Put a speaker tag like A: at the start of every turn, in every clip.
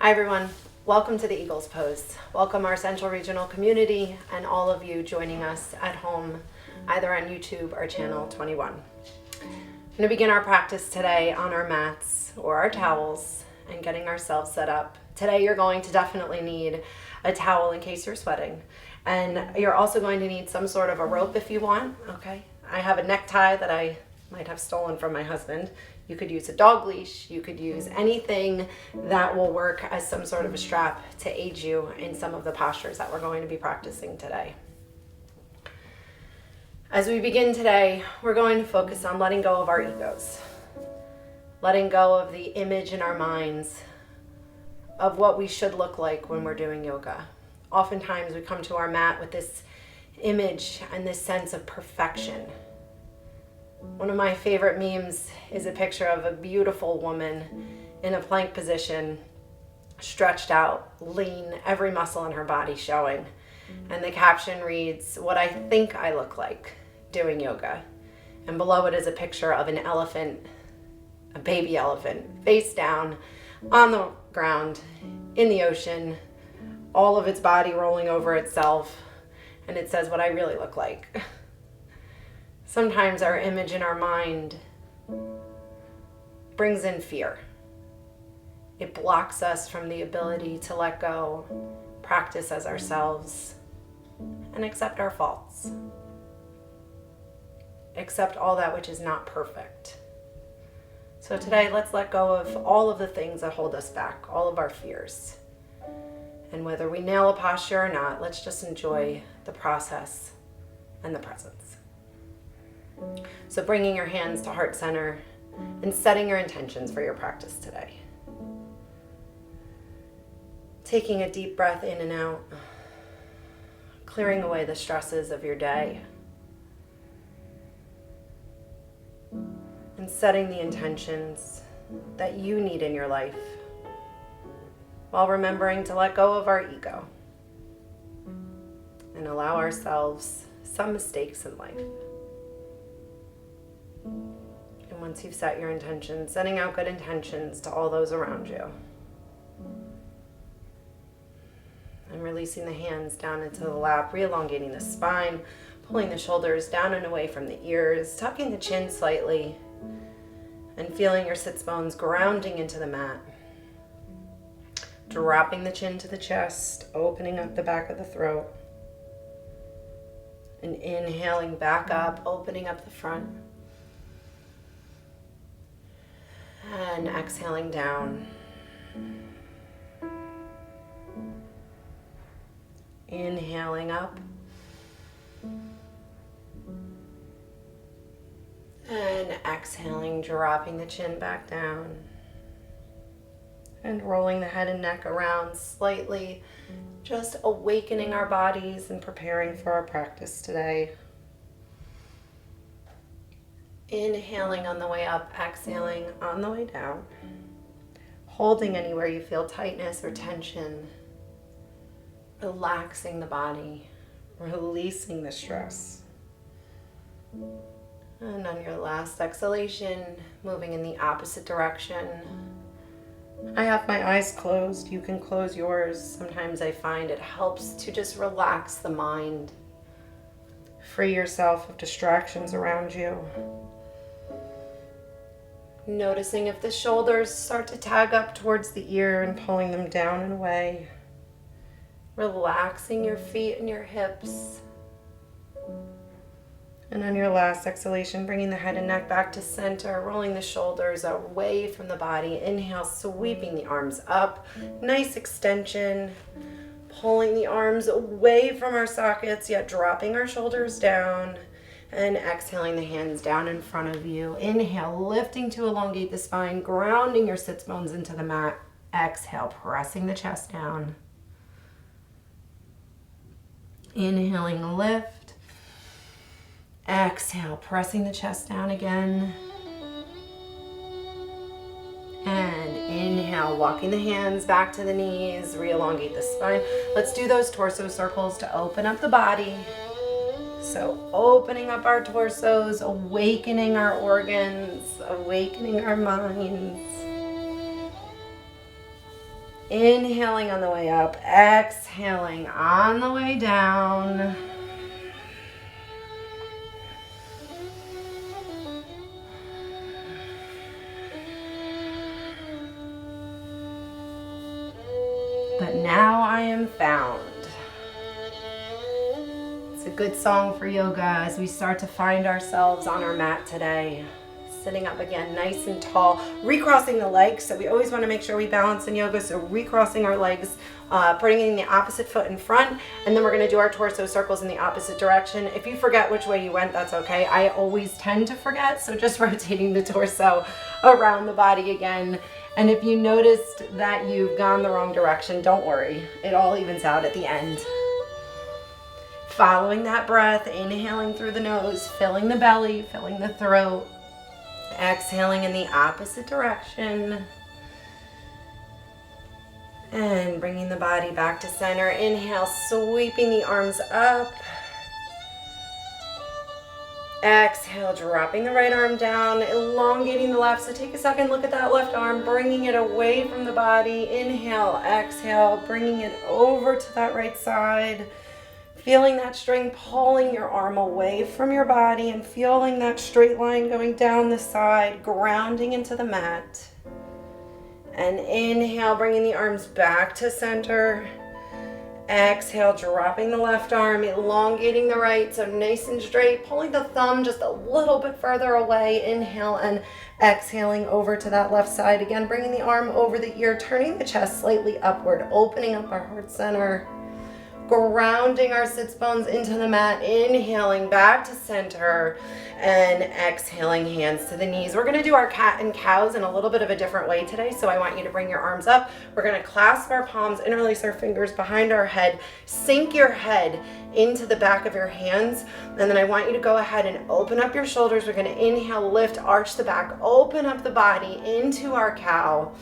A: Hi everyone, welcome to the Eagles Pose. Welcome our Central Regional community and all of you joining us at home, either on YouTube or Channel 21. I'm going to begin our practice today on our mats or our towels and getting ourselves set up. Today you're going to definitely need a towel in case you're sweating, and you're also going to need some sort of a rope if you want, okay? I have a necktie that I might have stolen from my husband. You could use a dog leash, you could use anything that will work as some sort of a strap to aid you in some of the postures that we're going to be practicing today. As we begin today, we're going to focus on letting go of our egos, letting go of the image in our minds of what we should look like when we're doing yoga. Oftentimes we come to our mat with this image and this sense of perfection. One of my favorite memes is a picture of a beautiful woman in a plank position, stretched out, lean, every muscle in her body showing. And the caption reads, "What I think I look like doing yoga." And below it is a picture of an elephant, a baby elephant, face down on the ground in the ocean, all of its body rolling over itself. And it says, "What I really look like." Sometimes our image in our mind brings in fear. It blocks us from the ability to let go, practice as ourselves, and accept our faults. Accept all that which is not perfect. So today, let's let go of all of the things that hold us back, all of our fears. And whether we nail a posture or not, let's just enjoy the process and the presence. So bringing your hands to heart center and setting your intentions for your practice today. Taking a deep breath in and out, clearing away the stresses of your day, and setting the intentions that you need in your life, while remembering to let go of our ego and allow ourselves some mistakes in life. And once you've set your intentions, sending out good intentions to all those around you. And releasing the hands down into the lap, re-elongating the spine, pulling the shoulders down and away from the ears, tucking the chin slightly, and feeling your sits bones grounding into the mat. Dropping the chin to the chest, opening up the back of the throat. And inhaling back up, opening up the front. And exhaling down. Inhaling up. And exhaling, dropping the chin back down. And rolling the head and neck around slightly, just awakening our bodies and preparing for our practice today. Inhaling on the way up, exhaling on the way down. Holding anywhere you feel tightness or tension. Relaxing the body, releasing the stress. And on your last exhalation, moving in the opposite direction. I have my eyes closed. You can close yours. Sometimes I find it helps to just relax the mind. Free yourself of distractions around you. Noticing if the shoulders start to tag up towards the ear and pulling them down and away. Relaxing your feet and your hips. And on your last exhalation, bringing the head and neck back to center, rolling the shoulders away from the body. Inhale, sweeping the arms up. Nice extension. Pulling the arms away from our sockets, yet dropping our shoulders down. And exhaling the hands down in front of you. Inhale, lifting to elongate the spine, grounding your sits bones into the mat. Exhale, pressing the chest down. Inhaling, lift. Exhale, pressing the chest down again. And inhale, walking the hands back to the knees, re-elongate the spine. Let's do those torso circles to open up the body. So opening up our torsos, awakening our organs, awakening our minds. Inhaling on the way up, exhaling on the way down. But now I am found. It's a good song for yoga as we start to find ourselves on our mat today. Sitting up again, nice and tall, recrossing the legs. So we always want to make sure we balance in yoga. So recrossing our legs, bringing the opposite foot in front, and then we're going to do our torso circles in the opposite direction. If you forget which way you went, that's okay. I always tend to forget, so just rotating the torso around the body again. And if you noticed that you've gone the wrong direction, don't worry. It all evens out at the end. Following that breath, inhaling through the nose, filling the belly, filling the throat. Exhaling in the opposite direction. And bringing the body back to center. Inhale, sweeping the arms up. Exhale, dropping the right arm down, elongating the left. So take a second, look at that left arm, bringing it away from the body. Inhale, exhale, bringing it over to that right side. Feeling that string pulling your arm away from your body and feeling that straight line going down the side, grounding into the mat. And inhale, bringing the arms back to center. Exhale, dropping the left arm, elongating the right, so nice and straight, pulling the thumb just a little bit further away. Inhale and exhaling over to that left side. Again, bringing the arm over the ear, turning the chest slightly upward, opening up our heart center. Grounding our sits bones into the mat, inhaling back to center and exhaling hands to the knees. We're gonna do our cat and cows in a little bit of a different way today, so I want you to bring your arms up. We're gonna clasp our palms, interlace our fingers behind our head, sink your head into the back of your hands, and then I want you to go ahead and open up your shoulders. We're gonna inhale, lift, arch the back, open up the body into our cow.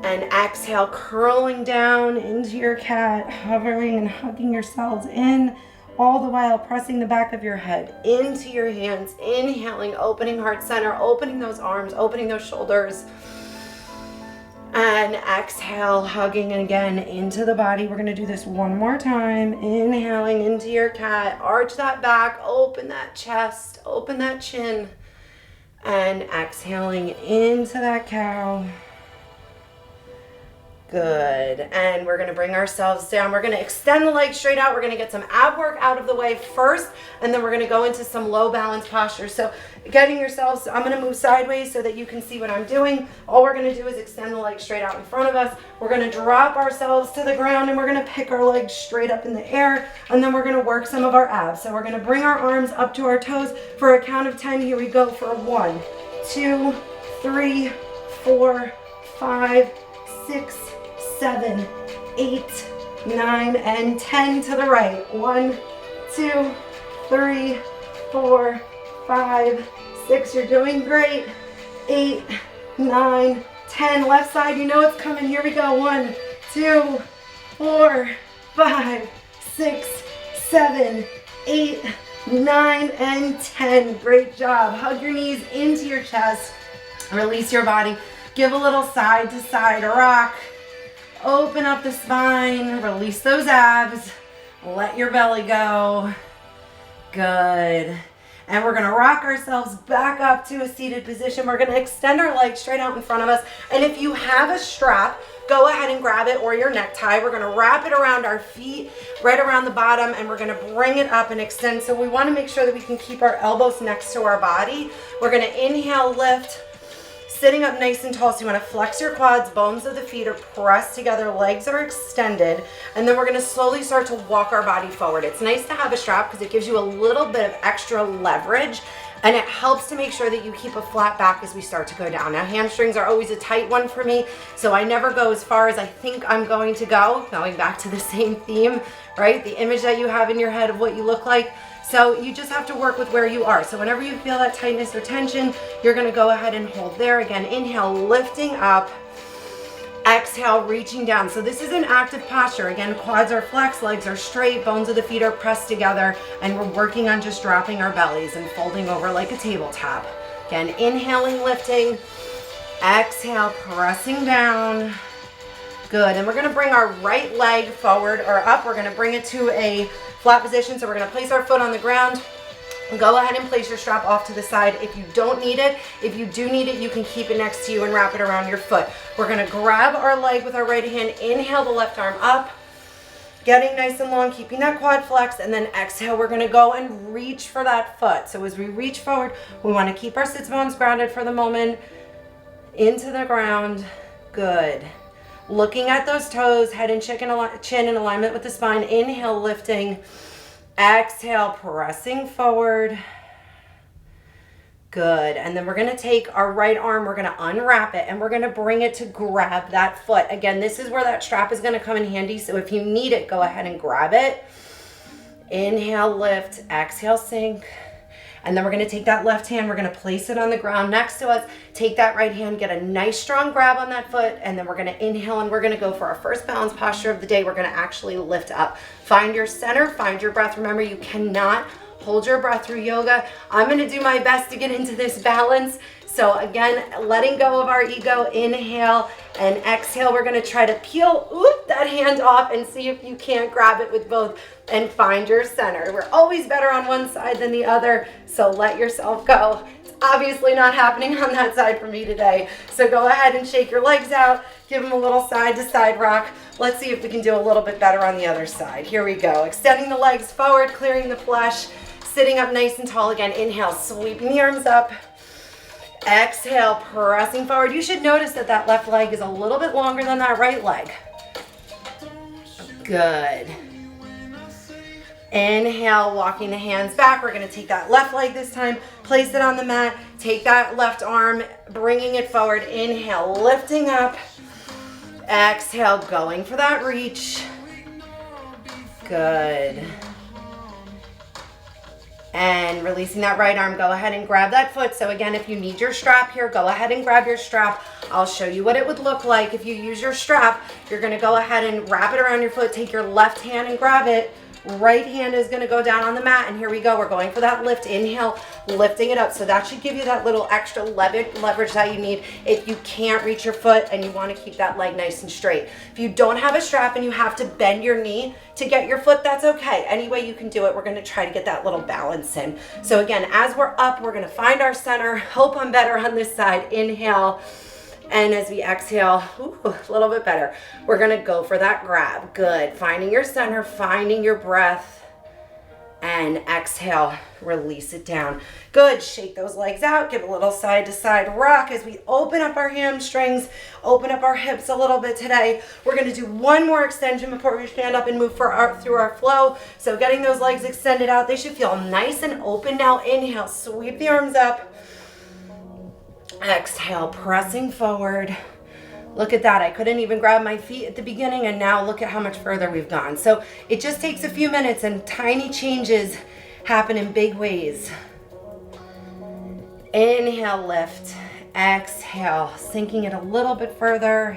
A: And exhale, curling down into your cat, hovering and hugging yourselves in, all the while pressing the back of your head into your hands, inhaling, opening heart center, opening those arms, opening those shoulders. And exhale, hugging again into the body. We're gonna do this one more time. Inhaling into your cat, arch that back, open that chest, open that chin. And exhaling into that cow. Good. And we're going to bring ourselves down. We're going to extend the legs straight out. We're going to get some ab work out of the way first, and then we're going to go into some low balance posture. So getting yourselves, I'm going to move sideways so that you can see what I'm doing. All we're going to do is extend the legs straight out in front of us. We're going to drop ourselves to the ground, and we're going to pick our legs straight up in the air, and then we're going to work some of our abs. So we're going to bring our arms up to our toes for a count of 10. Here we go for 1, 2, 3, 4, 5, 6, 7, 8, 9, and 10 to the right. 1, 2, 3, 4, 5, 6. You're doing great. 8, 9, 10. Left side, you know it's coming. Here we go. 1, 2, 4, 5, 6, 7, 8, 9, and 10. Great job. Hug your knees into your chest. Release your body. Give a little side to side rock. Open up the spine, release those abs, let your belly go. Good. And we're gonna rock ourselves back up to a seated position. We're gonna extend our legs straight out in front of us. And if you have a strap, go ahead and grab it, or your necktie. We're gonna wrap it around our feet, right around the bottom, and we're gonna bring it up and extend. So we wanna make sure that we can keep our elbows next to our body. We're gonna inhale, lift, sitting up nice and tall. So you want to flex your quads, bones of the feet are pressed together, legs are extended, and then we're going to slowly start to walk our body forward. It's nice to have a strap because it gives you a little bit of extra leverage, and it helps to make sure that you keep a flat back as we start to go down. Now, hamstrings are always a tight one for me, so I never go as far as I think I'm going to go, going back to the same theme, right? The image that you have in your head of what you look like. So you just have to work with where you are. So whenever you feel that tightness or tension, you're gonna go ahead and hold there. Again, inhale, lifting up. Exhale, reaching down. So this is an active posture. Again, quads are flexed, legs are straight, bones of the feet are pressed together, and we're working on just dropping our bellies and folding over like a tabletop. Again, inhaling, lifting. Exhale, pressing down. Good, and we're gonna bring our right leg forward or up. We're gonna bring it to a flat position. So we're gonna place our foot on the ground. Go ahead and place your strap off to the side if you don't need it. If you do need it, you can keep it next to you and wrap it around your foot. We're gonna grab our leg with our right hand, inhale the left arm up, getting nice and long, keeping that quad flex, and then exhale, we're gonna go and reach for that foot. So as we reach forward, we wanna keep our sits bones grounded for the moment, into the ground, good. Looking at those toes, head and chin in alignment with the spine, inhale, lifting, exhale, pressing forward. Good. And then we're going to take our right arm, we're going to unwrap it, and we're going to bring it to grab that foot. Again, this is where that strap is going to come in handy. So if you need it, go ahead and grab it. Inhale, lift, exhale, sink. And then we're going to take that left hand, we're going to place it on the ground next to us. Take that right hand, get a nice strong grab on that foot, and then we're going to inhale and we're going to go for our first balance posture of the day. We're going to actually lift up. Find your center, find your breath. Remember, you cannot hold your breath through yoga. I'm going to do my best to get into this balance. So again, letting go of our ego, inhale and exhale. We're going to try to peel that hand off and see if you can't grab it with both and find your center. We're always better on one side than the other, so let yourself go. It's obviously not happening on that side for me today. So go ahead and shake your legs out, give them a little side to side rock. Let's see if we can do a little bit better on the other side. Here we go. Extending the legs forward, clearing the flesh, sitting up nice and tall again. Inhale, sweeping the arms up. Exhale, pressing forward. You should notice that that left leg is a little bit longer than that right leg. Good. Inhale, walking the hands back. We're going to take that left leg this time, place it on the mat, take that left arm, bringing it forward. Inhale, lifting up. Exhale, going for that reach. Good. And releasing that right arm, go ahead and grab that foot. So again, if you need your strap here, go ahead and grab your strap. I'll show you what it would look like if you use your strap. You're going to go ahead and wrap it around your foot, take your left hand and grab it. Right hand is going to go down on the mat, and here we go. We're going for that lift. Inhale, lifting it up. So that should give you that little extra leverage that you need if you can't reach your foot and you want to keep that leg nice and straight. If you don't have a strap and you have to bend your knee to get your foot, that's okay. Any way you can do it, we're going to try to get that little balance in. So again, as we're up, we're going to find our center. Hope I'm better on this side. Inhale. And as we exhale, a little bit better. We're gonna go for that grab. Good. Finding your center, finding your breath. And exhale, release it down. Good. Shake those legs out. Give a little side to side rock as we open up our hamstrings, open up our hips a little bit today. We're gonna do one more extension before we stand up and move through our flow. So getting those legs extended out, they should feel nice and open. Now inhale, sweep the arms up. Exhale, pressing forward. Look at that. I couldn't even grab my feet at the beginning, and now look at how much further we've gone. So it just takes a few minutes, and tiny changes happen in big ways. Inhale, lift. Exhale, sinking it a little bit further.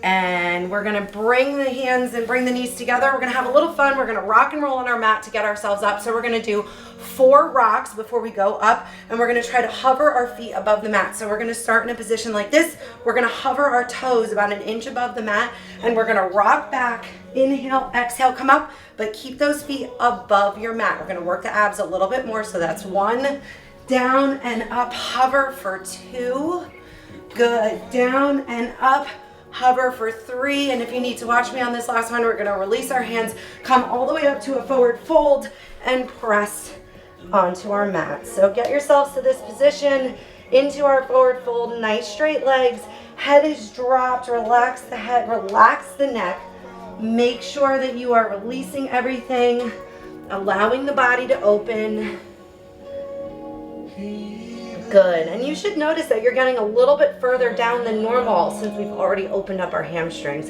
A: And we're gonna bring the hands and bring the knees together. We're gonna have a little fun. We're gonna rock and roll on our mat to get ourselves up. So we're gonna do 4 rocks before we go up, and we're gonna try to hover our feet above the mat. So we're gonna start in a position like this. We're gonna hover our toes about an inch above the mat, and we're gonna rock back. Inhale, exhale, come up, but keep those feet above your mat. We're gonna work the abs a little bit more. So that's 1, down and up, hover for 2. Good, down and up. Hover for 3, and if you need to watch me on this last one, we're going to release our hands, come all the way up to a forward fold, and press onto our mat. So get yourselves to this position, into our forward fold, nice straight legs, head is dropped, relax the head, relax the neck. Make sure that you are releasing everything, allowing the body to open. Good, and you should notice that you're getting a little bit further down than normal since we've already opened up our hamstrings.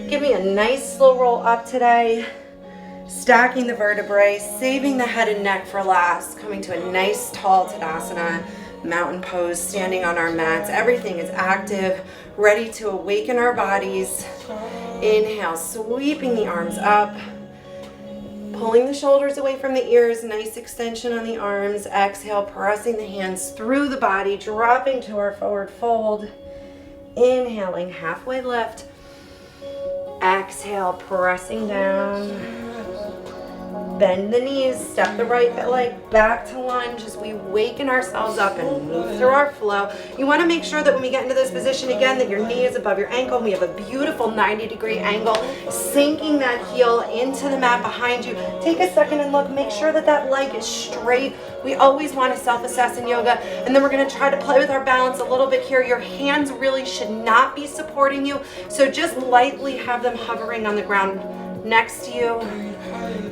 A: Give me a nice slow roll up today, stacking the vertebrae, saving the head and neck for last, coming to a nice tall Tadasana, mountain pose, standing on our mats. Everything is active, ready to awaken our bodies. Inhale, sweeping the arms up. Pulling the shoulders away from the ears, nice extension on the arms. Exhale, pressing the hands through the body, dropping to our forward fold. Inhaling, halfway lift. Exhale, pressing down. Bend the knees, step the right leg back to lunge as we waken ourselves up and move through our flow. You want to make sure that when we get into this position again, that your knee is above your ankle. We have a beautiful 90-degree angle, sinking that heel into the mat behind you. Take a second and look, make sure that that leg is straight. We always want to self-assess in yoga, and then we're going to try to play with our balance a little bit here. Your hands really should not be supporting you, so just lightly have them hovering on the ground next to you.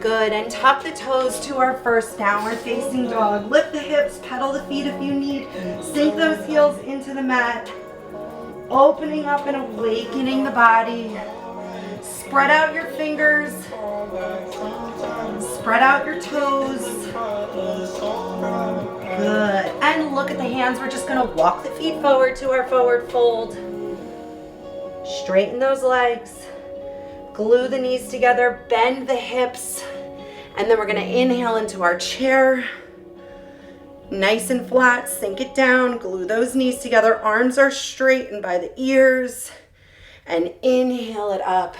A: Good, and tuck the toes to our first downward facing dog. Lift the hips, pedal the feet if you need. Sink those heels into the mat. Opening up and awakening the body. Spread out your fingers. Spread out your toes. Good, and look at the hands. We're just going to walk the feet forward to our forward fold. Straighten those legs. Glue the knees together, bend the hips, and then we're gonna inhale into our chair. Nice and flat, sink it down, glue those knees together, arms are straightened by the ears, and inhale it up.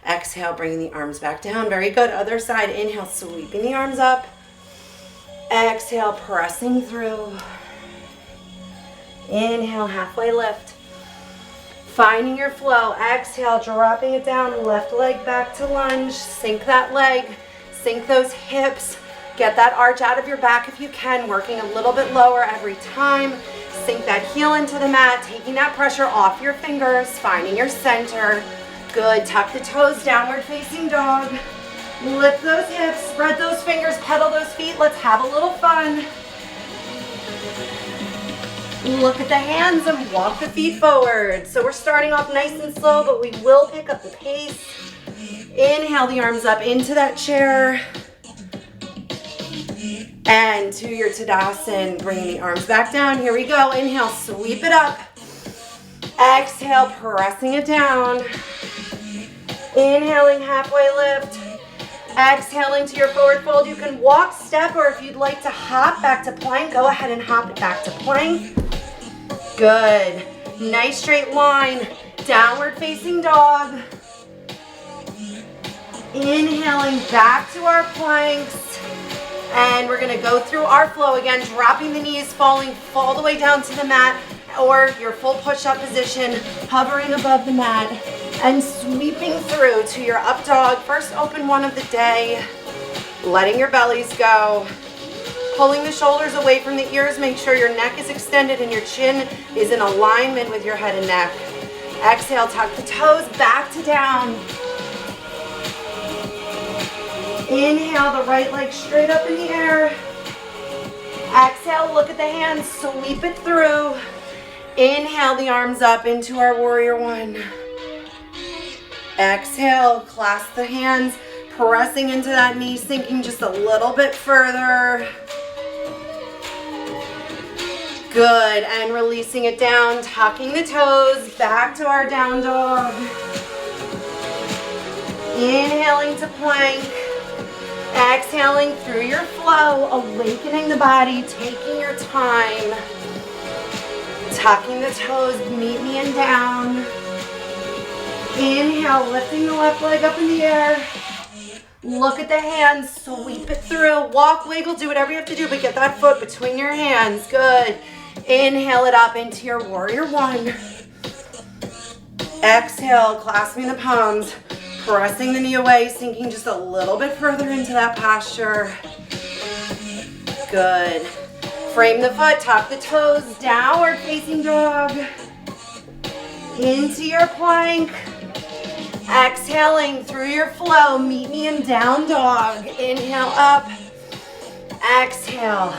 A: Exhale, bringing the arms back down. Very good, other side, inhale, sweeping the arms up. Exhale, pressing through. Inhale, halfway lift. Finding your flow, exhale, dropping it down, left leg back to lunge, sink that leg, sink those hips, get that arch out of your back if you can, working a little bit lower every time, sink that heel into the mat, taking that pressure off your fingers, finding your center, good, tuck the toes, downward facing dog, lift those hips, spread those fingers, pedal those feet, let's have a little fun. Look at the hands and walk the feet forward. So we're starting off nice and slow, but we will pick up the pace. Inhale the arms up into that chair. And to your Tadasana, bringing the arms back down. Here we go. Inhale, sweep it up. Exhale, pressing it down. Inhaling, halfway lift. Exhaling to your forward fold. You can walk, step, or if you'd like to hop back to plank, go ahead and hop it back to plank. Good. Nice straight line. Downward facing dog. Inhaling back to our planks. And we're going to go through our flow again, dropping the knees, falling all the way down to the mat, or your full push-up position, hovering above the mat, and sweeping through to your up dog. First open one of the day. Letting your bellies go. Pulling the shoulders away from the ears, make sure your neck is extended and your chin is in alignment with your head and neck. Exhale, tuck the toes back to down. Inhale, the right leg straight up in the air. Exhale, look at the hands, sweep it through. Inhale the arms up into our warrior one. Exhale, clasp the hands, pressing into that knee, sinking just a little bit further. Good, and releasing it down, tucking the toes, back to our down dog. Inhaling to plank. Exhaling through your flow, awakening the body, taking your time. Tucking the toes, meet me and down. Inhale, lifting the left leg up in the air. Look at the hands, sweep it through. Walk, wiggle, do whatever you have to do, but get that foot between your hands. Good. Inhale it up into your warrior one. Exhale, clasping the palms, pressing the knee away, sinking just a little bit further into that posture. Good. Frame the foot, tuck the toes, downward facing dog. Into your plank. Exhaling through your flow, meet me in down dog. Inhale up. Exhale.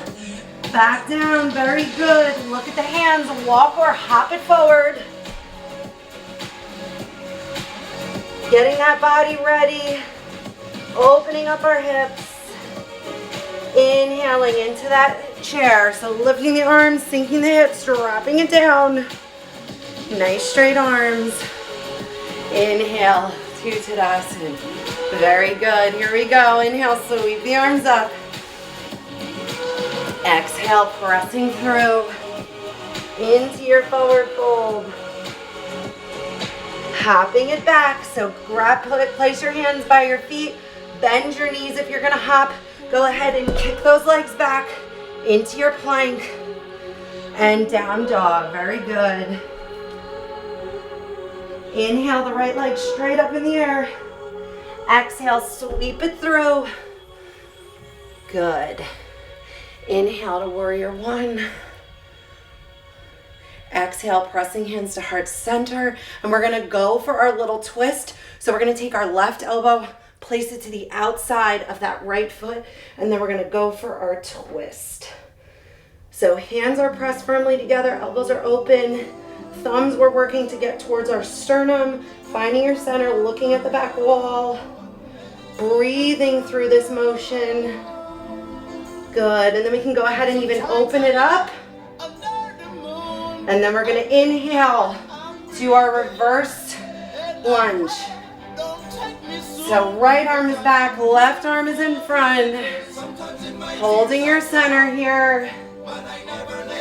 A: Back down, very good. Look at the hands, walk or hop it forward. Getting that body ready. Opening up our hips. Inhaling into that chair. So lifting the arms, sinking the hips, dropping it down. Nice straight arms. Inhale to Tadasana. Very good. Here we go. Inhale, sweep the arms up. Exhale, pressing through into your forward fold. Hopping it back. So place your hands by your feet. Bend your knees if you're gonna hop. Go ahead and kick those legs back into your plank. And down dog, very good. Inhale the right leg straight up in the air. Exhale, sweep it through. Good. Inhale to warrior one. Exhale, pressing hands to heart center. And we're gonna go for our little twist. So we're gonna take our left elbow, place it to the outside of that right foot, and then we're gonna go for our twist. So hands are pressed firmly together, elbows are open, thumbs we're working to get towards our sternum, finding your center, looking at the back wall, breathing through this motion. Good, and then we can go ahead and even open it up. And then we're gonna inhale to our reverse lunge. So right arm is back, left arm is in front. Holding your center here.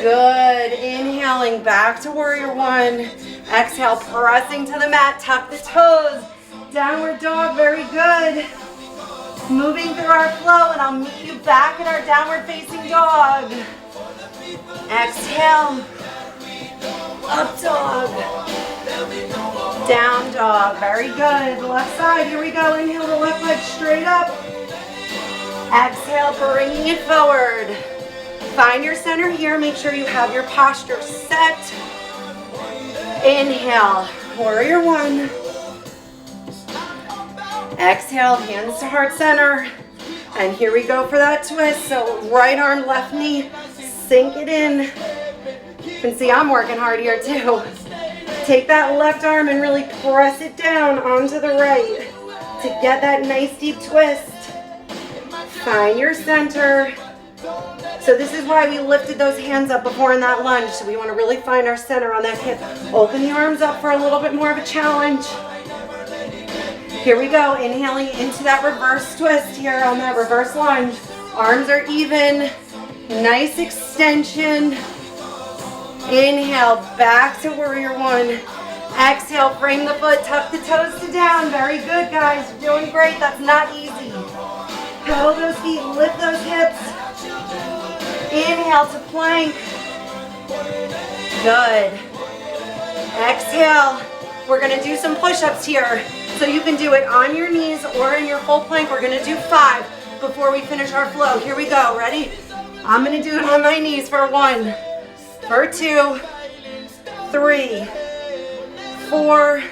A: Good, inhaling back to warrior one. Exhale, pressing to the mat, tuck the toes. Downward dog, very good. Moving through our flow, and I'll meet you back in our downward facing dog. Exhale, up dog. Down dog, very good. Left side, here we go. Inhale the left leg straight up. Exhale, bringing it forward. Find your center here. Make sure you have your posture set. Inhale, warrior one. Exhale, hands to heart center. And here we go for that twist. So right arm, left knee, sink it in. You can see I'm working hard here too. Take that left arm and really press it down onto the right to get that nice deep twist. Find your center. So this is why we lifted those hands up before in that lunge. So we want to really find our center on that hip. Open the arms up for a little bit more of a challenge. Here we go, inhaling into that reverse twist here on that reverse lunge. Arms are even, nice extension. Inhale, back to warrior one. Exhale, frame the foot, tuck the toes to down. Very good, guys, you're doing great. That's not easy. Pedal those feet, lift those hips. Inhale to plank. Good. Exhale. We're gonna do some push-ups here. So you can do it on your knees or in your full plank. We're gonna do 5 before we finish our flow. Here we go, ready? I'm gonna do it on my knees for 1, for 2, 3, 4,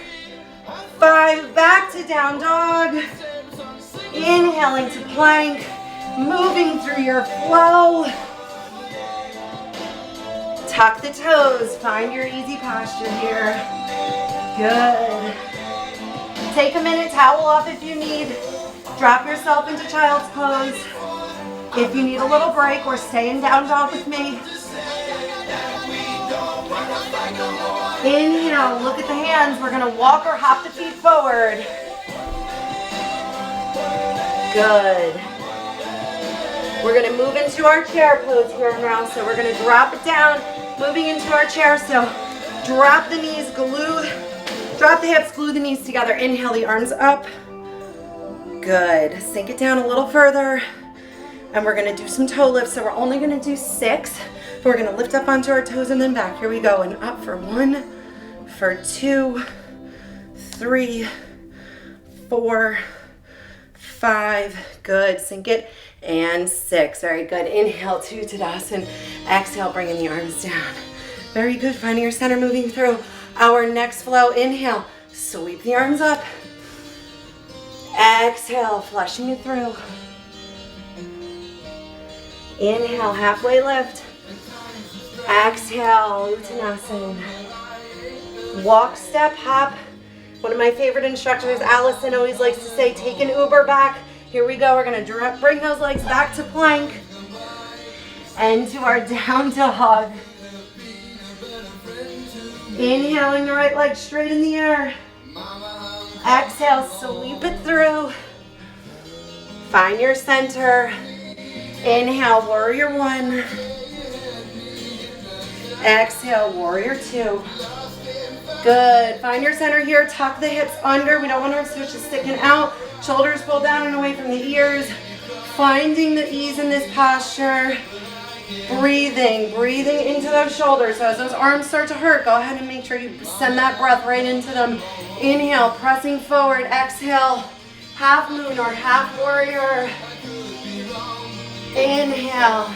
A: 5. Back to down dog. Inhaling to plank, moving through your flow. Tuck the toes, find your easy posture here. Good. Take a minute, towel off if you need. Drop yourself into child's pose. If you need a little break, or stay in down dog with me. Inhale, look at the hands. We're gonna walk or hop the feet forward. Good. We're gonna move into our chair pose here now. So we're gonna drop it down, moving into our chair. So drop the knees, drop the hips, glue the knees together. Inhale the arms up. Good. Sink it down a little further. And we're gonna do some toe lifts. So we're only gonna do 6. But we're gonna lift up onto our toes and then back. Here we go. And up for 1, for 2, 3, 4, 5. Good. Sink it. And 6. Very good. Inhale to Tadasana. Exhale, bringing the arms down. Very good. Finding your center, moving through our next flow. Inhale. Sweep the arms up. Exhale, flushing it through. Inhale, halfway lift. Exhale, Uttanasana. Walk, step, hop. One of my favorite instructors, Allison, always likes to say, take an Uber back. Here we go. We're going to bring those legs back to plank. And to our down dog. Inhaling the right leg straight in the air. Exhale, sweep it through. Find your center. Inhale, warrior one. Exhale, warrior two. Good. Find your center here. Tuck the hips under. We don't want our stitches sticking out. Shoulders pulled down and away from the ears. Finding the ease in this posture. Breathing into those shoulders. So as those arms start to hurt, go ahead and make sure you send that breath right into them. Inhale, pressing forward. Exhale, half moon or half warrior. Inhale.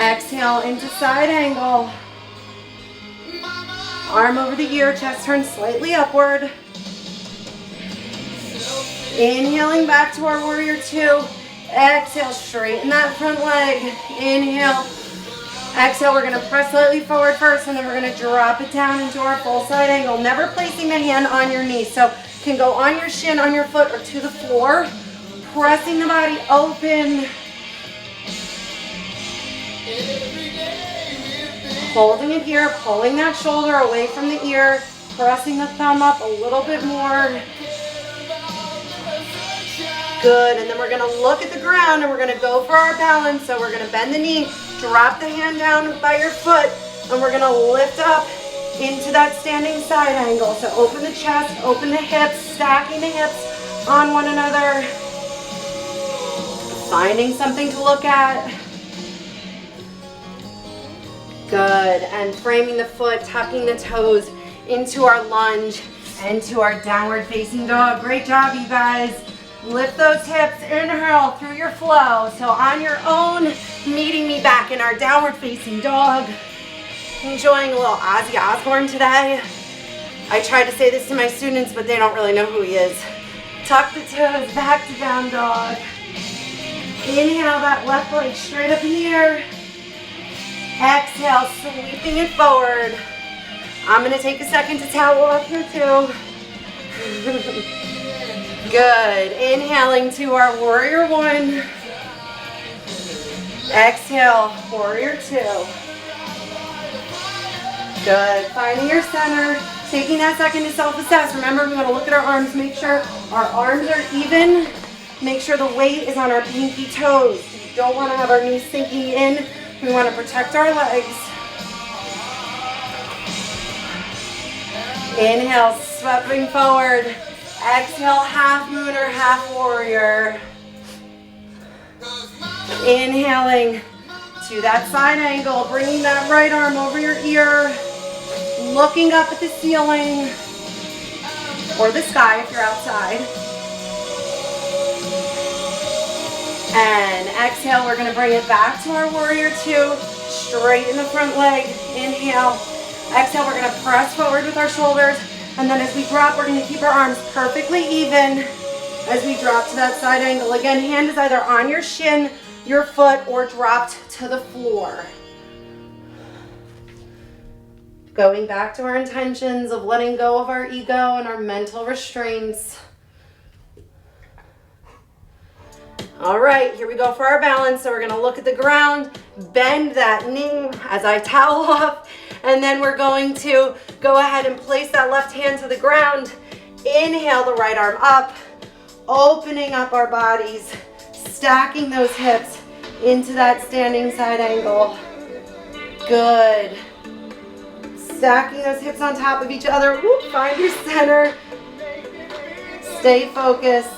A: Exhale into side angle. Arm over the ear, chest turns slightly upward. Inhaling back to our warrior two. Exhale, straighten that front leg. Inhale. Exhale, we're going to press slightly forward first, and then we're going to drop it down into our full side angle. Never placing the hand on your knee. So can go on your shin, on your foot, or to the floor. Pressing the body open. Holding it here, pulling that shoulder away from the ear, pressing the thumb up a little bit more. Good, and then we're gonna look at the ground and we're gonna go for our balance. So we're gonna bend the knee, drop the hand down by your foot, and we're gonna lift up into that standing side angle. So open the chest, open the hips, stacking the hips on one another. Finding something to look at. Good, and framing the foot, tucking the toes into our lunge and to our downward facing dog. Great job, you guys. Lift those hips, inhale through your flow. So on your own, meeting me back in our downward facing dog. Enjoying a little Ozzy Osbourne today. I try to say this to my students, but they don't really know who he is. Tuck the toes, back to down dog. Inhale that left leg straight up in the air. Exhale, sweeping it forward. I'm going to take a second to towel up here too. Good. Inhaling to our warrior one. Exhale, warrior two. Good. Finding your center. Taking that second to self-assess. Remember, we want to look at our arms. Make sure our arms are even. Make sure the weight is on our pinky toes. We don't want to have our knees sinking in. We want to protect our legs. Inhale, sweeping forward. Exhale, half moon or half warrior. Inhaling to that side angle, bringing that right arm over your ear, looking up at the ceiling or the sky if you're outside. And exhale, we're going to bring it back to our warrior two. Straighten the front leg. Inhale. Exhale, we're going to press forward with our shoulders. And then as we drop, we're going to keep our arms perfectly even as we drop to that side angle. Again, hand is either on your shin, your foot, or dropped to the floor. Going back to our intentions of letting go of our ego and our mental restraints. All right, here we go for our balance. So we're going to look at the ground, bend that knee as I towel off, and then we're going to go ahead and place that left hand to the ground. Inhale the right arm up, opening up our bodies, stacking those hips into that standing side angle. Good. Stacking those hips on top of each other. Whoop, find your center. Stay focused.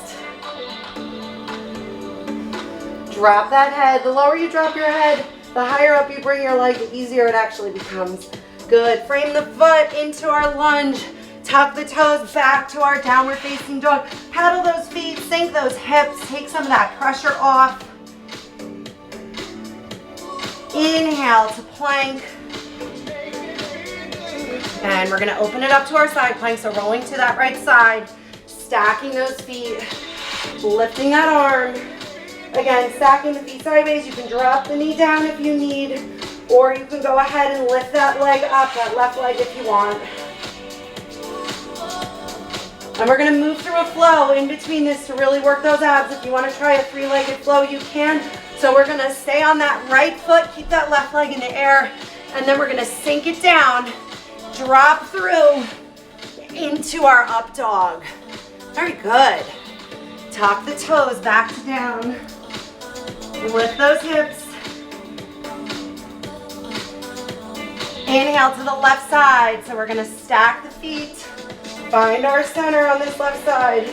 A: Drop that head. The lower you drop your head, the higher up you bring your leg, the easier it actually becomes. Good. Frame the foot into our lunge. Tuck the toes back to our downward facing dog. Pedal those feet, sink those hips, take some of that pressure off. Inhale to plank. And we're going to open it up to our side plank. So rolling to that right side, stacking those feet, lifting that arm. Again, stacking the feet sideways. You can drop the knee down if you need, or you can go ahead and lift that leg up, that left leg if you want. And we're going to move through a flow in between this to really work those abs. If you want to try a three-legged flow, you can. So we're going to stay on that right foot, keep that left leg in the air, and then we're going to sink it down, drop through into our up dog. Very good. Tuck the toes back to down. Lift those hips. Inhale to the left side. So we're gonna stack the feet. Find our center on this left side.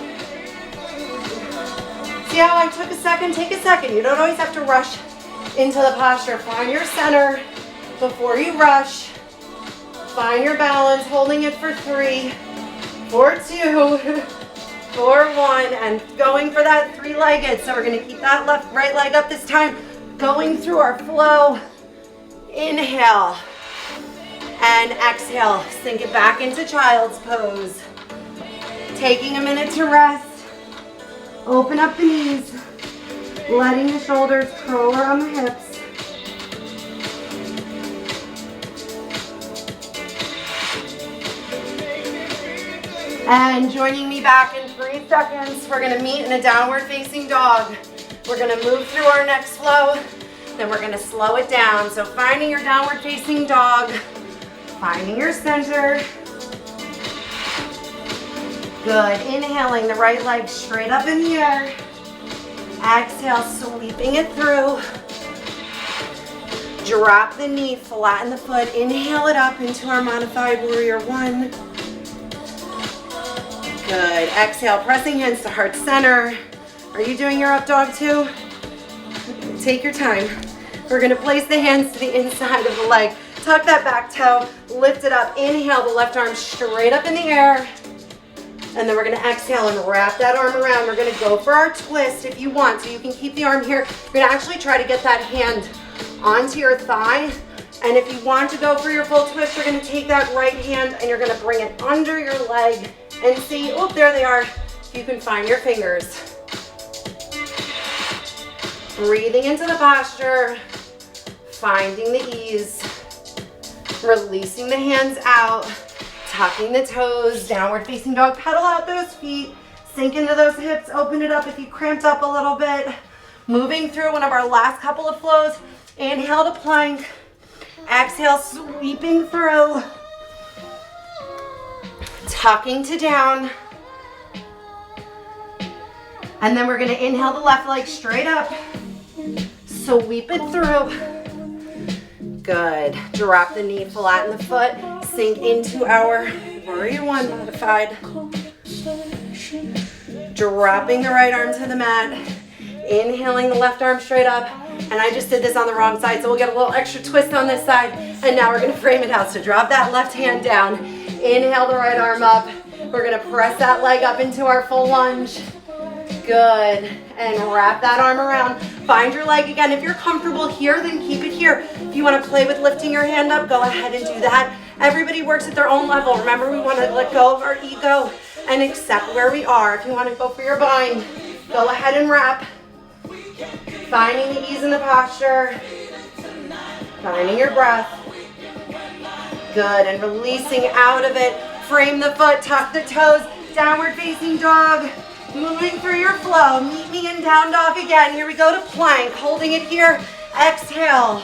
A: See how I took a second? Take a second. You don't always have to rush into the posture. Find your center before you rush. Find your balance, holding it for 3, for 2, for 1, and going for that 3-legged. So we're gonna keep that right leg up this time, going through our flow. Inhale and exhale. Sink it back into child's pose. Taking a minute to rest. Open up the knees, letting the shoulders curl around the hips. And joining me back in 3 seconds, we're gonna meet in a downward facing dog. We're gonna move through our next flow, then we're gonna slow it down. So finding your downward facing dog, finding your center. Good, inhaling the right leg straight up in the air. Exhale, sweeping it through. Drop the knee, flatten the foot. Inhale it up into our modified warrior 1. Good, exhale, pressing hands to heart center. Are you doing your up dog too? Take your time. We're gonna place the hands to the inside of the leg. Tuck that back toe, lift it up. Inhale, the left arm straight up in the air. And then we're gonna exhale and wrap that arm around. We're gonna go for our twist if you want. So you can keep the arm here. We're gonna actually try to get that hand onto your thigh. And if you want to go for your full twist, you're gonna take that right hand and you're gonna bring it under your leg and see, oh, there they are. You can find your fingers. Breathing into the posture, finding the ease, releasing the hands out, tucking the toes, downward facing dog, pedal out those feet, sink into those hips, open it up if you cramped up a little bit. Moving through one of our last couple of flows, inhale to plank, exhale, sweeping through, tucking to down, and then we're gonna inhale the left leg straight up, sweep it through. Good, drop the knee, flatten the foot, sink into our warrior 1 modified. Dropping the right arm to the mat, inhaling the left arm straight up, and I just did this on the wrong side, so we'll get a little extra twist on this side, and now we're gonna frame it out. So drop that left hand down, inhale the right arm up, we're gonna press that leg up into our full lunge. Good, and wrap that arm around. Find your leg again. If you're comfortable here, then keep it here. If you wanna play with lifting your hand up, go ahead and do that. Everybody works at their own level. Remember, we wanna let go of our ego and accept where we are. If you wanna go for your bind, go ahead and wrap. Finding the ease in the posture. Finding your breath. Good, and releasing out of it. Frame the foot, tuck the toes, downward facing dog. Moving through your flow. Meet me in down dog again. Here we go to plank. Holding it here. Exhale.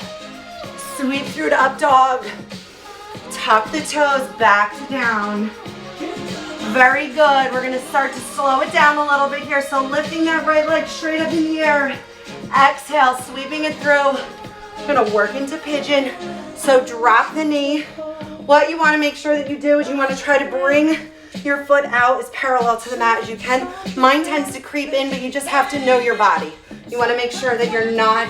A: Sweep through to up dog. Tuck the toes back to down. Very good. We're going to start to slow it down a little bit here. So lifting that right leg straight up in the air. Exhale, sweeping it through. We're going to work into pigeon. So drop the knee. What you want to make sure that you do is you want to try to bring your foot out as parallel to the mat as you can. Mine tends to creep in, but you just have to know your body. You want to make sure that you're not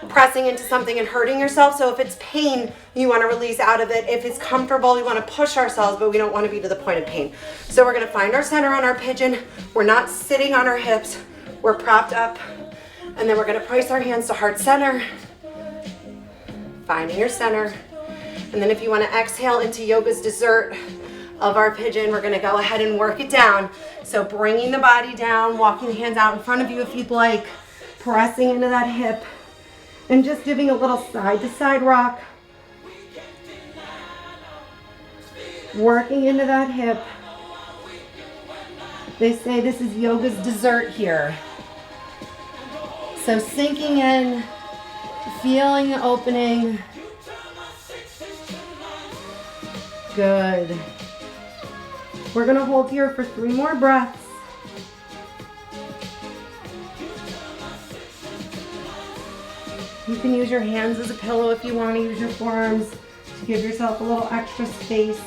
A: pressing into something and hurting yourself. So if it's pain, you want to release out of it. If it's comfortable, you want to push ourselves, but we don't want to be to the point of pain. So we're going to find our center on our pigeon. We're not sitting on our hips. We're propped up. And then we're going to place our hands to heart center. Finding your center. And then if you want to exhale into yoga's dessert of our pigeon, we're going to go ahead and work it down. So bringing the body down, walking the hands out in front of you if you'd like, pressing into that hip, and just doing a little side to side rock. Working into that hip. They say this is yoga's dessert here. So sinking in, feeling the opening. Good. We're going to hold here for 3 more breaths. You can use your hands as a pillow if you want to use your forearms. Give yourself a little extra space.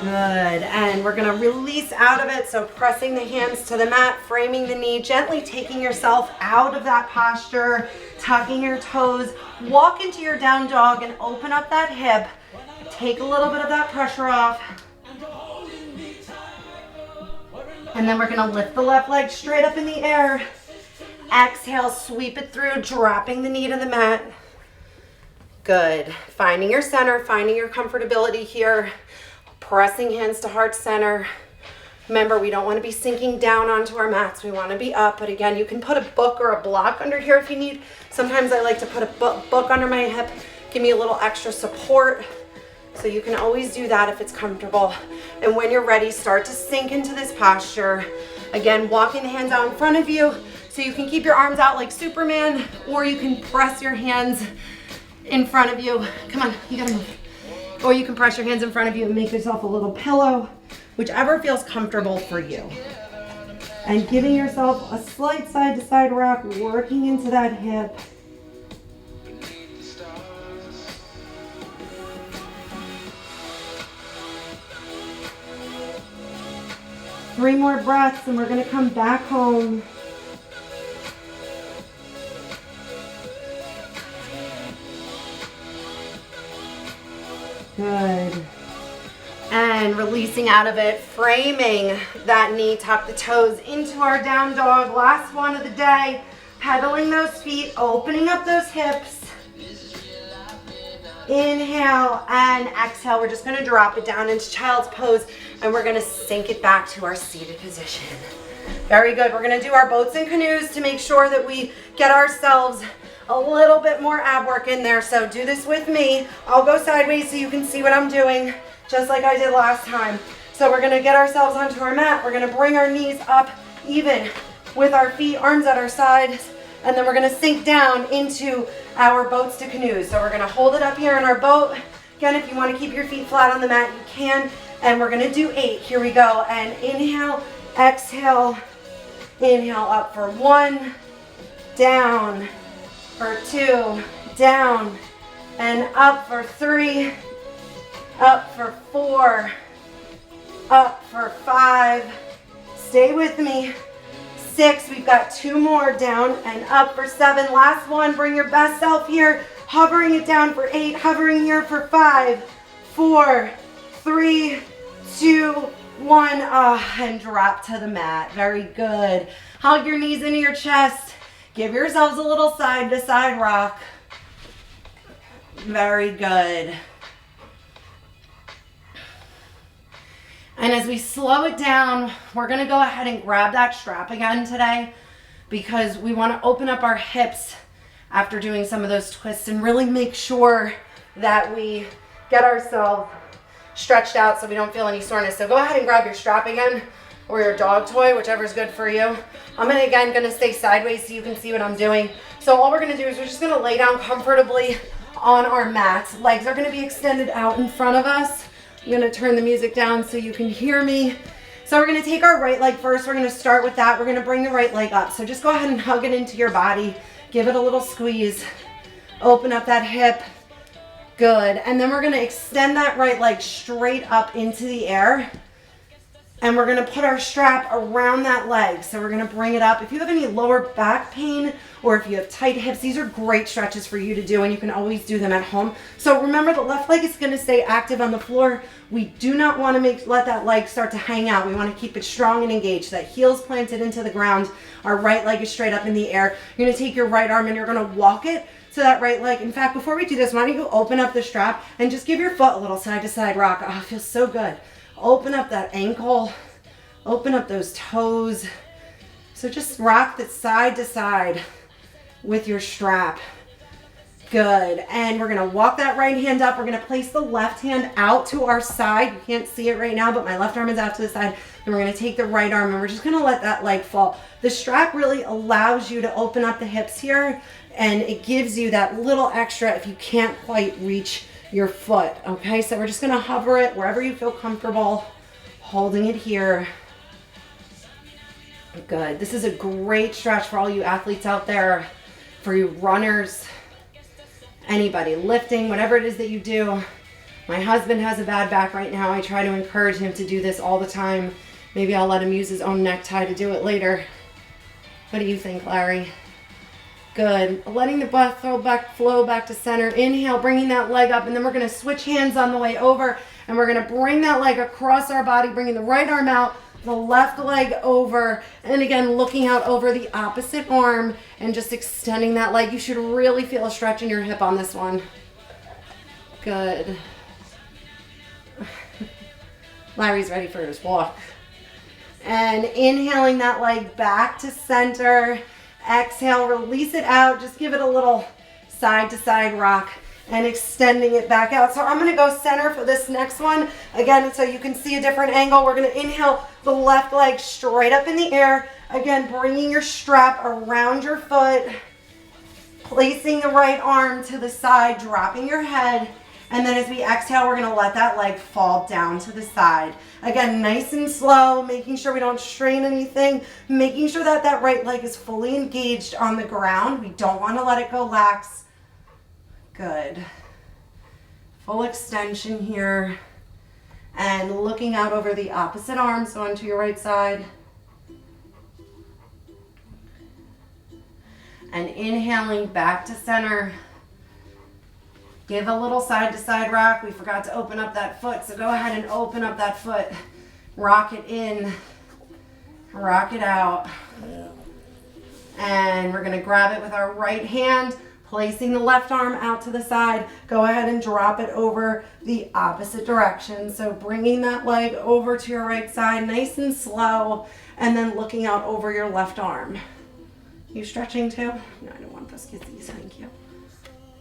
A: Good, and we're gonna release out of it, so pressing the hands to the mat, framing the knee, gently taking yourself out of that posture, tucking your toes, walk into your down dog and open up that hip. Take a little bit of that pressure off. And then we're gonna lift the left leg straight up in the air. Exhale, sweep it through, dropping the knee to the mat. Good, finding your center, finding your comfortability here. Pressing hands to heart center. Remember, we don't want to be sinking down onto our mats. We want to be up, but again, you can put a book or a block under here if you need. Sometimes I like to put a book under my hip, give me a little extra support. So you can always do that if it's comfortable. And when you're ready, start to sink into this posture. Again, walking the hands out in front of you so you can keep your arms out like Superman, or you can press your hands in front of you. Come on, you gotta move. Or you can press your hands in front of you and make yourself a little pillow, whichever feels comfortable for you. And giving yourself a slight side to side rock, working into that hip. Three more breaths and we're gonna come back home. Good. And releasing out of it, framing that knee, tuck the toes into our down dog. Last one of the day, pedaling those feet, opening up those hips. Inhale and exhale. We're just gonna drop it down into child's pose and we're gonna sink it back to our seated position. Very good. We're gonna do our boats and canoes to make sure that we get ourselves a little bit more ab work in there. So do this with me. I'll go sideways so you can see what I'm doing, just like I did last time. So we're gonna get ourselves onto our mat. We're gonna bring our knees up even with our feet, arms at our sides, and then we're gonna sink down into our boats to canoes. So we're gonna hold it up here in our boat. Again, if you wanna keep your feet flat on the mat, you can. And we're gonna do 8. Here we go. And inhale, exhale, inhale up for 1, down, for 2, down, and up for 3, up for 4, up for 5, stay with me, 6, we've got 2 more, down and up for 7, last one, bring your best self here, hovering it down for 8, hovering here for 5, 4, 3, 2, 1, and drop to the mat. Very good. Hug your knees into your chest. Give yourselves a little side to side rock. Very good. And as we slow it down, we're gonna go ahead and grab that strap again today because we wanna open up our hips after doing some of those twists and really make sure that we get ourselves stretched out so we don't feel any soreness. So go ahead and grab your strap again or your dog toy, whichever is good for you. I'm gonna stay sideways so you can see what I'm doing. So all we're gonna do is we're just gonna lay down comfortably on our mats. Legs are gonna be extended out in front of us. I'm gonna turn the music down so you can hear me. So we're gonna take our right leg first. We're gonna start with that. We're gonna bring the right leg up. So just go ahead and hug it into your body. Give it a little squeeze. Open up that hip. Good. And then we're gonna extend that right leg straight up into the air. And we're gonna put our strap around that leg. So we're gonna bring it up. If you have any lower back pain or if you have tight hips, these are great stretches for you to do and you can always do them at home. So remember, the left leg is gonna stay active on the floor. We do not wanna let that leg start to hang out. We wanna keep it strong and engaged. That heel's planted into the ground. Our right leg is straight up in the air. You're gonna take your right arm and you're gonna walk it to that right leg. In fact, before we do this, why don't you open up the strap and just give your foot a little side to side rock. Oh, it feels so good. Open up that ankle, open up those toes. So just rock that side to side with your strap. Good. And we're gonna walk that right hand up. We're gonna place the left hand out to our side. You can't see it right now, but my left arm is out to the side. And we're gonna take the right arm and we're just gonna let that leg fall. The strap really allows you to open up the hips here and it gives you that little extra if you can't quite reach your foot. Okay, so we're just gonna hover it wherever you feel comfortable, holding it here. Good. This is a great stretch for all you athletes out there, for you runners. Anybody, lifting, whatever it is that you do. My husband has a bad back right now. I try to encourage him to do this all the time. Maybe I'll let him use his own necktie to do it later. What do you think, Larry? Good. Letting the breath flow back to center. Inhale, bringing that leg up, and then we're going to switch hands on the way over, and we're going to bring that leg across our body, bringing the right arm out, the left leg over, and again, looking out over the opposite arm and just extending that leg. You should really feel a stretch in your hip on this one. Good. Larry's ready for his walk. And inhaling that leg back to center. Exhale, release it out. Just give it a little side to side rock and extending it back out. So I'm going to go center for this next one. Again, so you can see a different angle. We're going to inhale the left leg straight up in the air. Again, bringing your strap around your foot. Placing the right arm to the side, dropping your head. And then as we exhale, we're going to let that leg fall down to the side. Again, nice and slow, making sure we don't strain anything, making sure that that right leg is fully engaged on the ground. We don't want to let it go lax. Good. Full extension here. And looking out over the opposite arm, so onto your right side. And inhaling back to center. Give a little side to side rock. We forgot to open up that foot, so go ahead and open up that foot. Rock it in, rock it out. And we're gonna grab it with our right hand, placing the left arm out to the side. Go ahead and drop it over the opposite direction. So bringing that leg over to your right side, nice and slow, and then looking out over your left arm. You stretching too? No, I don't want those kisses, thank you.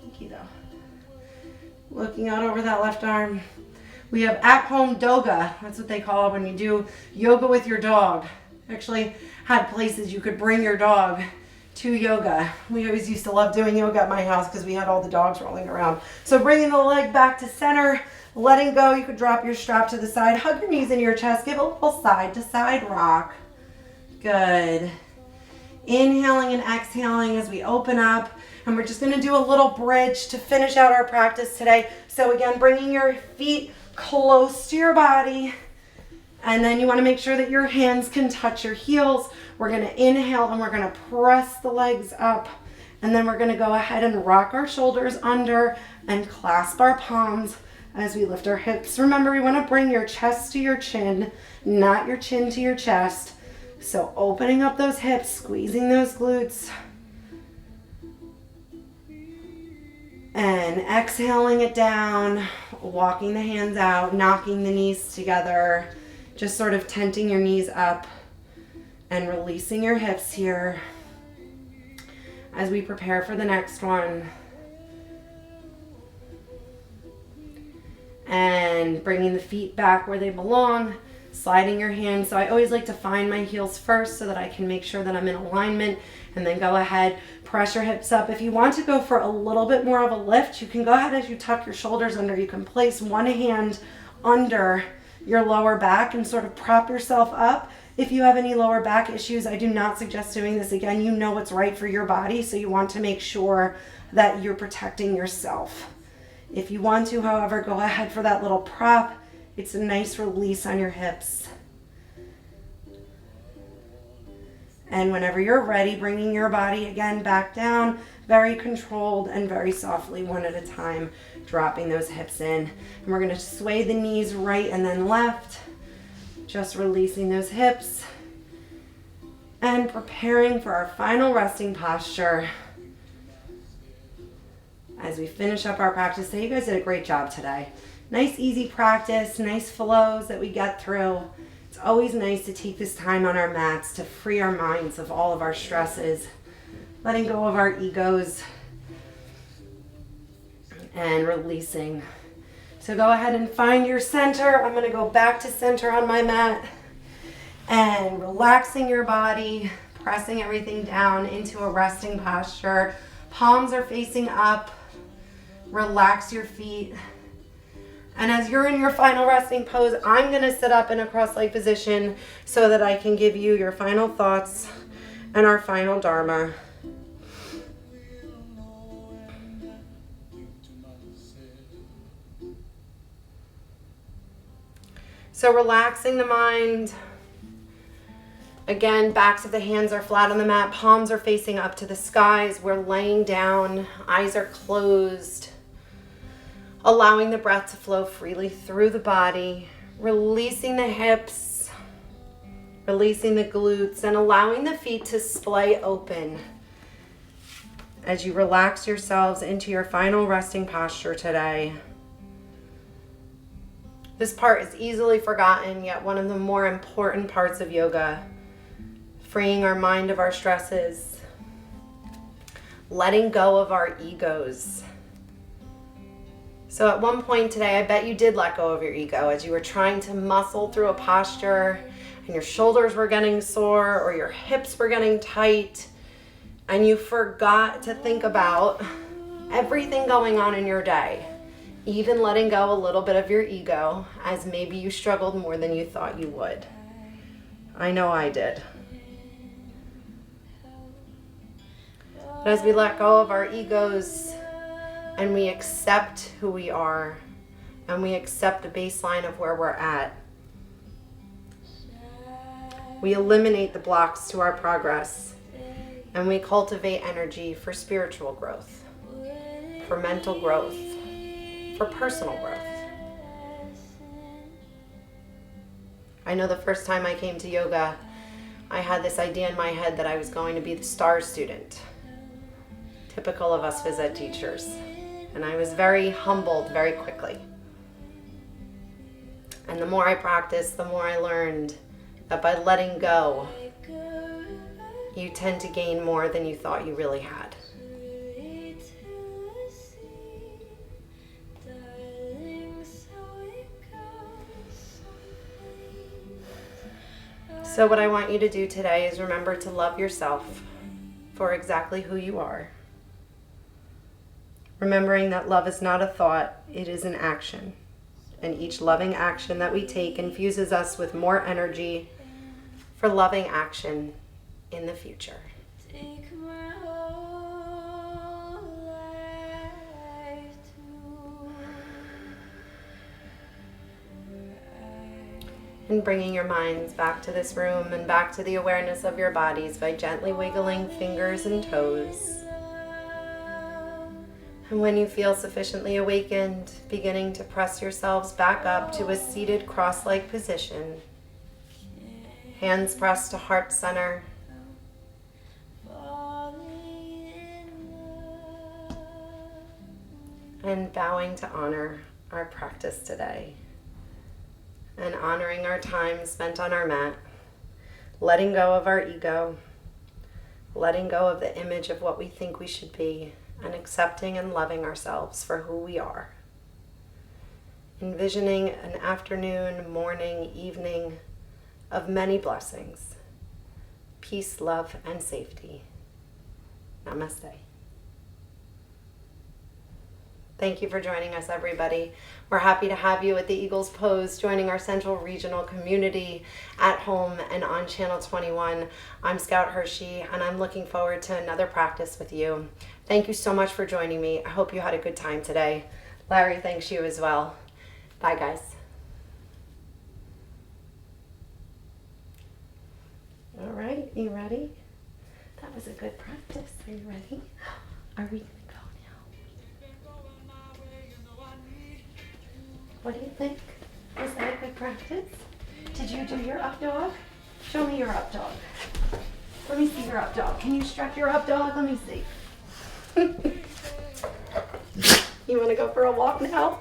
A: Thank you though. Looking out over that left arm. We have at-home doga. That's what they call it when you do yoga with your dog. Actually had places you could bring your dog to yoga. We always used to love doing yoga at my house because we had all the dogs rolling around. So bringing the leg back to center, letting go. You could drop your strap to the side. Hug your knees into your chest. Give a little side to side rock. Good. Inhaling and exhaling as we open up. And we're just going to do a little bridge to finish out our practice today. So again, bringing your feet close to your body. And then you want to make sure that your hands can touch your heels. We're going to inhale and we're going to press the legs up. And then we're going to go ahead and rock our shoulders under and clasp our palms as we lift our hips. Remember, we want to bring your chest to your chin, not your chin to your chest. So opening up those hips, squeezing those glutes. And exhaling it down, walking the hands out, knocking the knees together, just sort of tenting your knees up and releasing your hips here as we prepare for the next one. And bringing the feet back where they belong, sliding your hands. So I always like to find my heels first so that I can make sure that I'm in alignment, and then go ahead, press your hips up. If you want to go for a little bit more of a lift, you can go ahead as you tuck your shoulders under. You can place one hand under your lower back and sort of prop yourself up. If you have any lower back issues, I do not suggest doing this. Again, you know what's right for your body, so you want to make sure that you're protecting yourself. If you want to, however, go ahead for that little prop. It's a nice release on your hips. And whenever you're ready, bringing your body again back down, very controlled and very softly, one at a time, dropping those hips in. And we're going to sway the knees right and then left, just releasing those hips and preparing for our final resting posture as we finish up our practice. So you guys did a great job today. Nice, easy practice, nice flows that we get through. It's always nice to take this time on our mats to free our minds of all of our stresses, letting go of our egos, and releasing. So go ahead and find your center. I'm going to go back to center on my mat and relaxing your body, pressing everything down into a resting posture. Palms are facing up. Relax your feet. And as you're in your final resting pose, I'm going to sit up in a cross-leg position so that I can give you your final thoughts and our final Dharma. So relaxing the mind. Again, backs of the hands are flat on the mat. Palms are facing up to the skies. We're laying down. Eyes are closed. Allowing the breath to flow freely through the body. Releasing the hips. Releasing the glutes. And allowing the feet to splay open. As you relax yourselves into your final resting posture today. This part is easily forgotten, yet one of the more important parts of yoga. Freeing our mind of our stresses. Letting go of our egos. So at one point today, I bet you did let go of your ego as you were trying to muscle through a posture and your shoulders were getting sore or your hips were getting tight and you forgot to think about everything going on in your day. Even letting go a little bit of your ego as maybe you struggled more than you thought you would. I know I did. But as we let go of our egos and we accept who we are and we accept the baseline of where we're at, we eliminate the blocks to our progress and we cultivate energy for spiritual growth, for mental growth, for personal growth. I know the first time I came to yoga, I had this idea in my head that I was going to be the star student, typical of us phys ed teachers. And I was very humbled very quickly. And the more I practiced, the more I learned that by letting go, you tend to gain more than you thought you really had. So what I want you to do today is remember to love yourself for exactly who you are. Remembering that love is not a thought, it is an action. And each loving action that we take infuses us with more energy for loving action in the future. And bringing your minds back to this room and back to the awareness of your bodies by gently wiggling fingers and toes. And when you feel sufficiently awakened, beginning to press yourselves back up to a seated cross-leg position. Hands pressed to heart center. And bowing to honor our practice today. And honoring our time spent on our mat. Letting go of our ego. Letting go of the image of what we think we should be. And accepting and loving ourselves for who we are. Envisioning an afternoon, morning, evening of many blessings. Peace, love, and safety. Namaste. Thank you for joining us, everybody. We're happy to have you at the Eagles Pose, joining our Central Regional community at home and on Channel 21. I'm Scout Hershey, and I'm looking forward to another practice with you. Thank you so much for joining me. I hope you had a good time today. Larry thanks you as well. Bye, guys. All right, you ready? That was a good practice. Are you ready? Are we gonna go now? What do you think? Was that a good practice? Did you do your up dog? Show me your up dog. Let me see your up dog. Can you stretch your up dog? Let me see. You want to go for a walk now?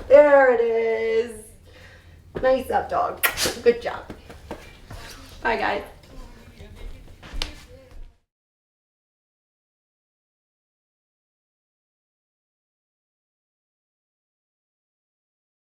A: There it is. Nice up dog. Good job. Bye, guys.